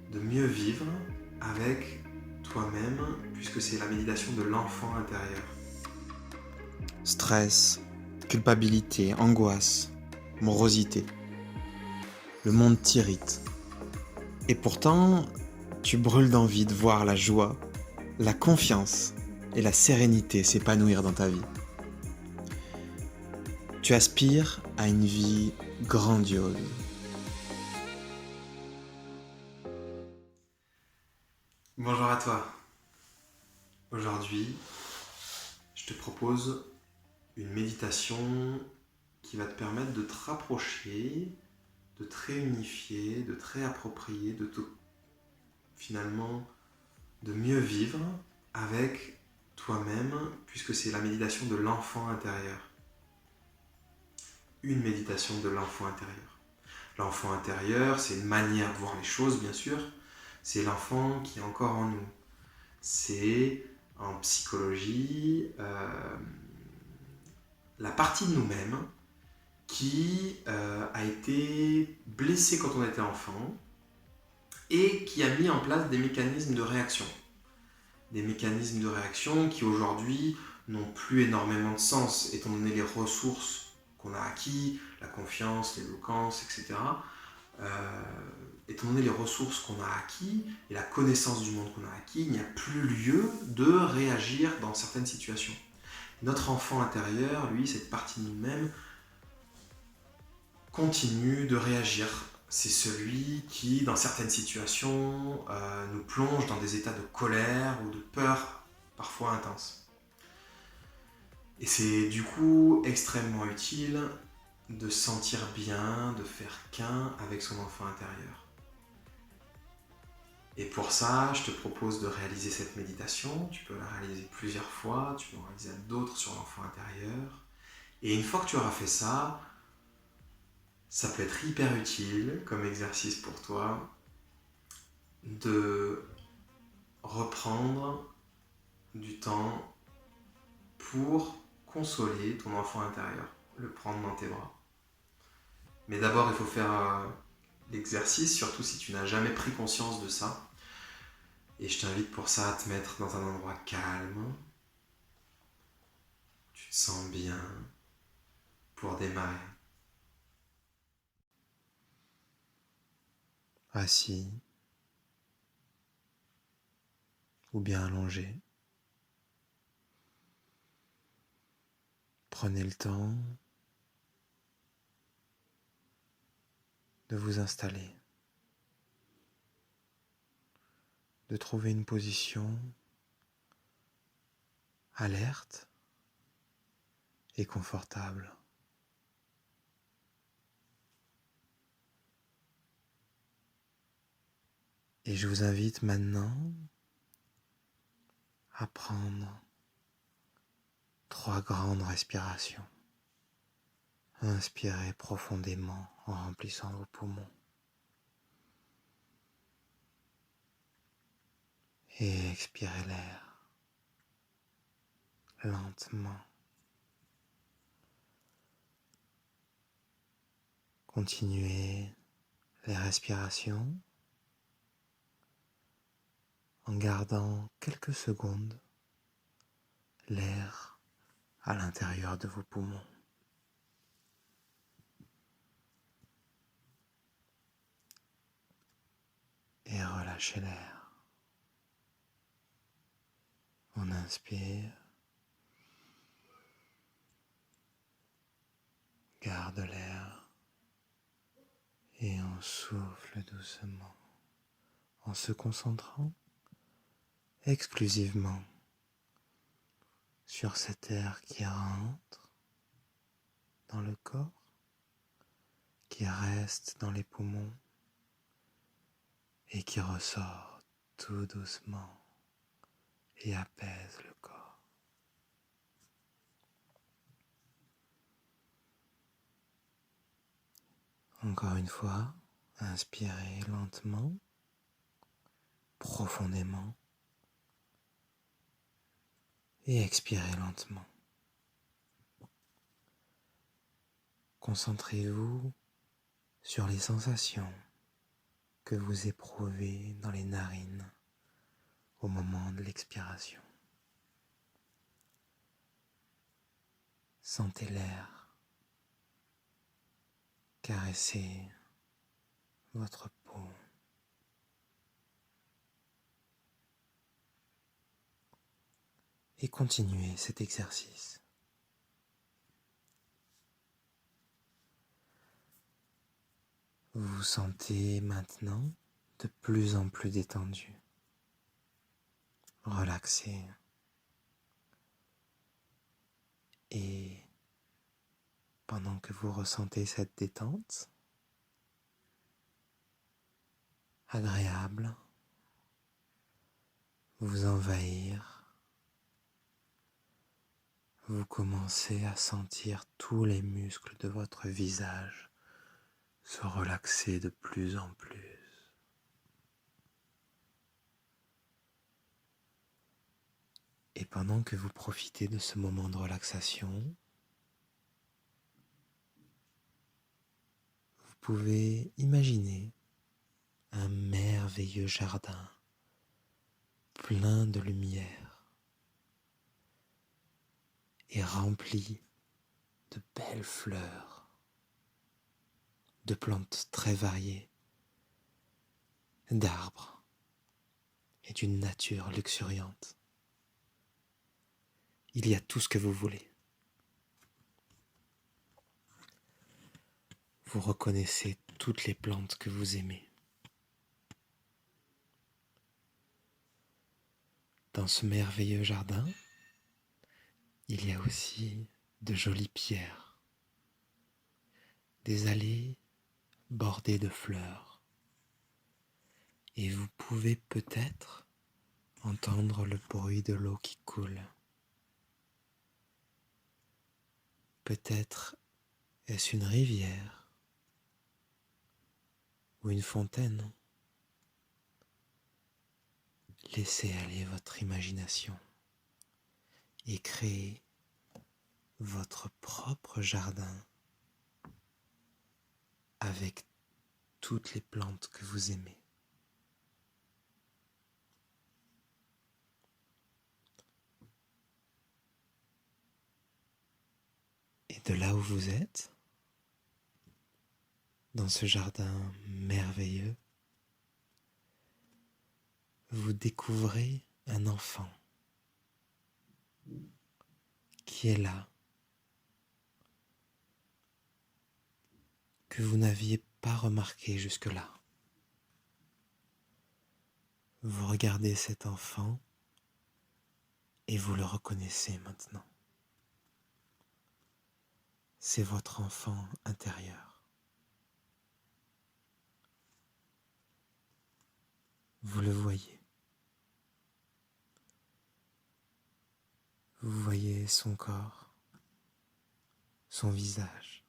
de mieux vivre avec toi-même, puisque c'est la méditation de l'enfant intérieur. Stress, culpabilité, angoisse, morosité. Le monde t'irrite. Et pourtant, tu brûles d'envie de voir la joie, la confiance et la sérénité s'épanouir dans ta vie. Tu aspires à une vie grandiose. Bonjour à toi. Aujourd'hui, je te propose une méditation qui va te permettre de te rapprocher, de te réunifier, de te réapproprier, finalement de mieux vivre avec toi-même, puisque c'est la méditation de l'enfant intérieur. Une méditation de l'enfant intérieur. L'enfant intérieur, c'est une manière de voir les choses, bien sûr. C'est l'enfant qui est encore en nous. C'est, en psychologie, la partie de nous-mêmes qui a été blessée quand on était enfant et qui a mis en place des mécanismes de réaction. Des mécanismes de réaction qui aujourd'hui n'ont plus énormément de sens, étant donné les ressources qu'on a acquis, la confiance, l'éloquence, etc. Étant donné les ressources qu'on a acquis et la connaissance du monde qu'on a acquis, il n'y a plus lieu de réagir dans certaines situations. Notre enfant intérieur, lui, cette partie de nous-mêmes, continue de réagir. C'est celui qui, dans certaines situations, nous plonge dans des états de colère ou de peur parfois intenses. Et c'est du coup extrêmement utile de se sentir bien, de faire qu'un avec son enfant intérieur. Et pour ça, je te propose de réaliser cette méditation. Tu peux la réaliser plusieurs fois, tu peux en réaliser d'autres sur l'enfant intérieur. Et une fois que tu auras fait ça, ça peut être hyper utile comme exercice pour toi de reprendre du temps pour consoler ton enfant intérieur, le prendre dans tes bras. Mais d'abord, il faut faire l'exercice, surtout si tu n'as jamais pris conscience de ça. Et je t'invite pour ça à te mettre dans un endroit calme. Tu te sens bien pour démarrer. Assis ou bien allongé. Prenez le temps de vous installer, de trouver une position alerte et confortable. Et je vous invite maintenant à prendre 3 grandes respirations. Inspirez profondément en remplissant vos poumons. Et expirez l'air lentement. Continuez les respirations en gardant quelques secondes l'air à l'intérieur de vos poumons. Et relâchez l'air. On inspire, garde l'air et on souffle doucement en se concentrant exclusivement sur cet air qui rentre dans le corps, qui reste dans les poumons et qui ressort tout doucement et apaise le corps. Encore une fois, inspirez lentement, profondément et expirez lentement. Concentrez-vous sur les sensations que vous éprouvez dans les narines au moment de l'expiration. Sentez l'air caresser votre peau. Et continuez cet exercice. Vous vous sentez maintenant de plus en plus détendu, relaxé. Et pendant que vous ressentez cette détente agréable vous envahir, vous commencez à sentir tous les muscles de votre visage se relaxer de plus en plus. Et pendant que vous profitez de ce moment de relaxation, vous pouvez imaginer un merveilleux jardin plein de lumière et rempli de belles fleurs, de plantes très variées, d'arbres et d'une nature luxuriante. Il y a tout ce que vous voulez. Vous reconnaissez toutes les plantes que vous aimez. Dans ce merveilleux jardin, il y a aussi de jolies pierres, des allées bordées de fleurs. Et vous pouvez peut-être entendre le bruit de l'eau qui coule. Peut-être est-ce une rivière ou une fontaine. Laissez aller votre imagination et créez votre propre jardin avec toutes les plantes que vous aimez. Et de là où vous êtes, dans ce jardin merveilleux, vous découvrez un enfant qui est là, que vous n'aviez pas remarqué jusque-là. Vous regardez cet enfant et vous le reconnaissez maintenant. C'est votre enfant intérieur. Vous le voyez. Vous voyez son corps, son visage.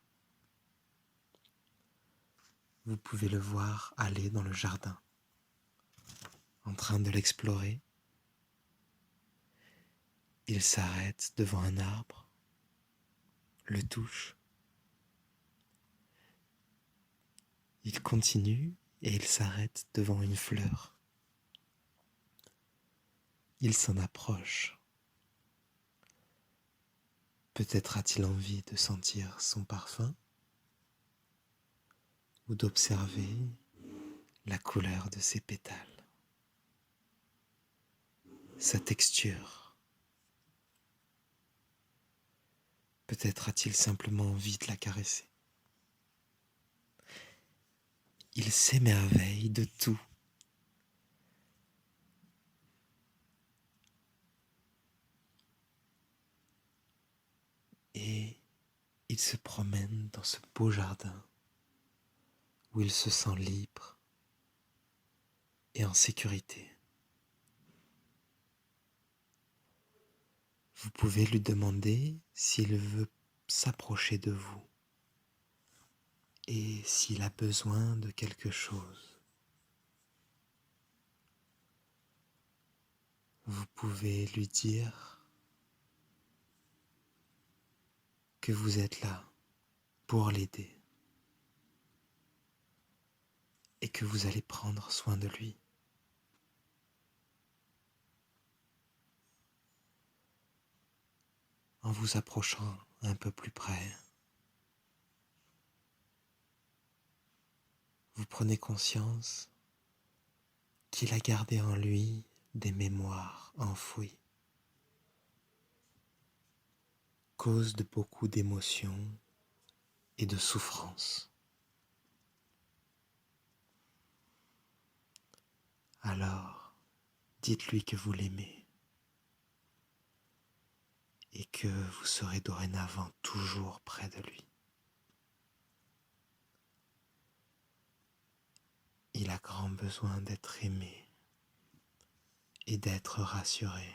Vous pouvez le voir aller dans le jardin, en train de l'explorer. Il s'arrête devant un arbre, le touche. Il continue et il s'arrête devant une fleur. Il s'en approche. Peut-être a-t-il envie de sentir son parfum ou d'observer la couleur de ses pétales, sa texture. Peut-être a-t-il simplement envie de la caresser. Il s'émerveille de tout. Et il se promène dans ce beau jardin où il se sent libre et en sécurité. Vous pouvez lui demander s'il veut s'approcher de vous et s'il a besoin de quelque chose. Vous pouvez lui dire que vous êtes là pour l'aider. et que vous allez prendre soin de lui. En vous approchant un peu plus près, vous prenez conscience qu'il a gardé en lui des mémoires enfouies, cause de beaucoup d'émotions et de souffrances. Alors, dites-lui que vous l'aimez et que vous serez dorénavant toujours près de lui. Il a grand besoin d'être aimé et d'être rassuré.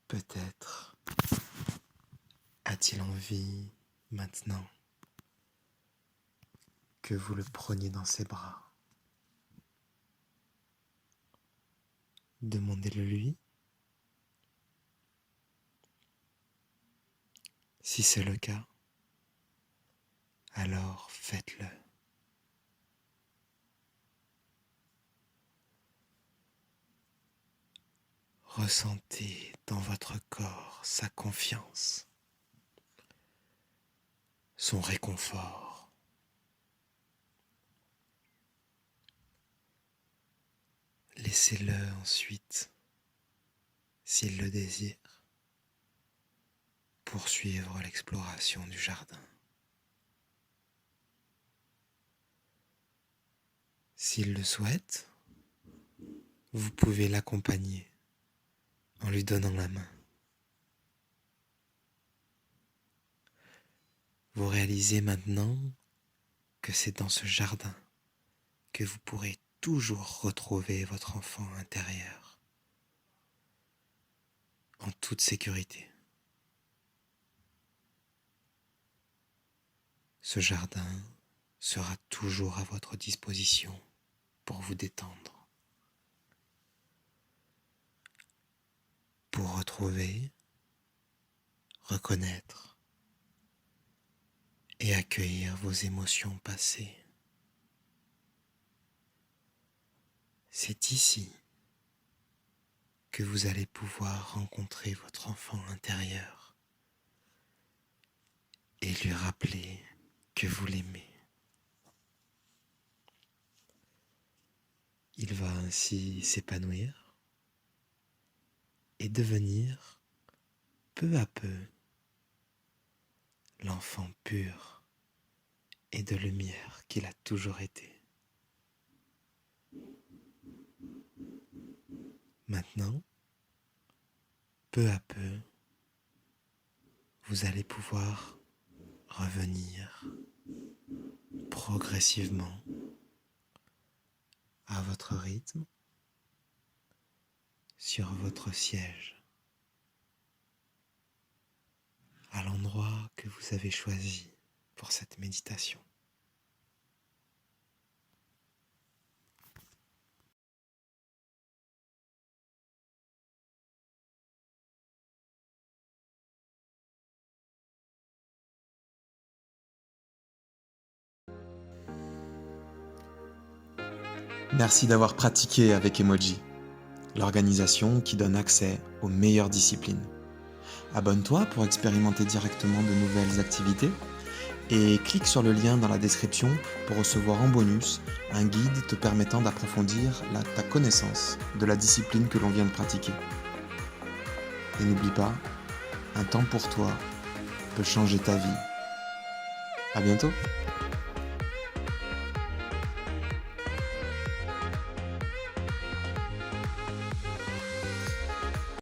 Peut-être a-t-il envie maintenant que vous le preniez dans ses bras. Demandez-le lui. Si c'est le cas, alors faites-le. Ressentez dans votre corps sa confiance, son réconfort. Laissez-le ensuite, s'il le désire, poursuivre l'exploration du jardin. S'il le souhaite, vous pouvez l'accompagner en lui donnant la main. Vous réalisez maintenant que c'est dans ce jardin que vous pourrez toujours retrouver votre enfant intérieur, en toute sécurité. Ce jardin sera toujours à votre disposition pour vous détendre, pour retrouver, reconnaître et accueillir vos émotions passées. C'est ici que vous allez pouvoir rencontrer votre enfant intérieur et lui rappeler que vous l'aimez. Il va ainsi s'épanouir et devenir peu à peu l'enfant pur et de lumière qu'il a toujours été. Maintenant, peu à peu, vous allez pouvoir revenir progressivement à votre rythme sur votre siège, à l'endroit que vous avez choisi pour cette méditation. Merci d'avoir pratiqué avec Emoji, l'organisation qui donne accès aux meilleures disciplines. Abonne-toi pour expérimenter directement de nouvelles activités et clique sur le lien dans la description pour recevoir en bonus un guide te permettant d'approfondir ta connaissance de la discipline que l'on vient de pratiquer. Et n'oublie pas, un temps pour toi peut changer ta vie. À bientôt!